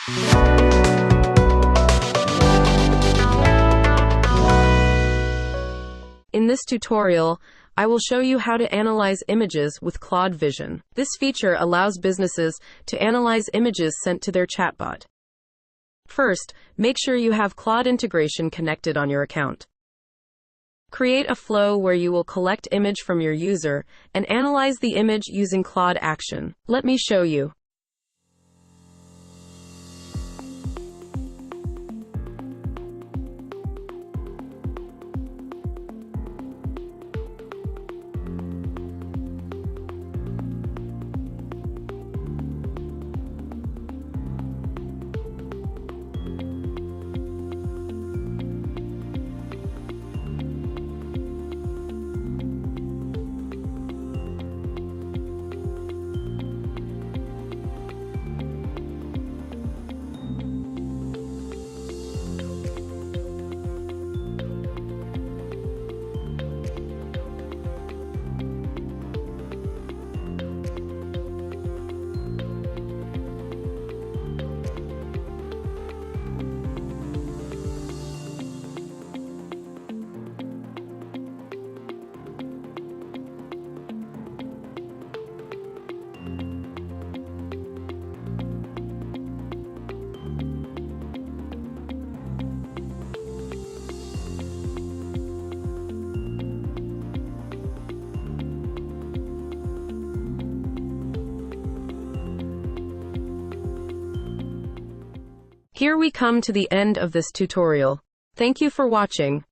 In this tutorial, I will show you how to analyze images with Claude Vision. This feature allows businesses to analyze images sent to their chatbot. First, make sure you have Claude integration connected on your account. Create a flow where you will collect image from your user and analyze the image using Claude Action. Let me show you. Here we come to the end of this tutorial. Thank you for watching.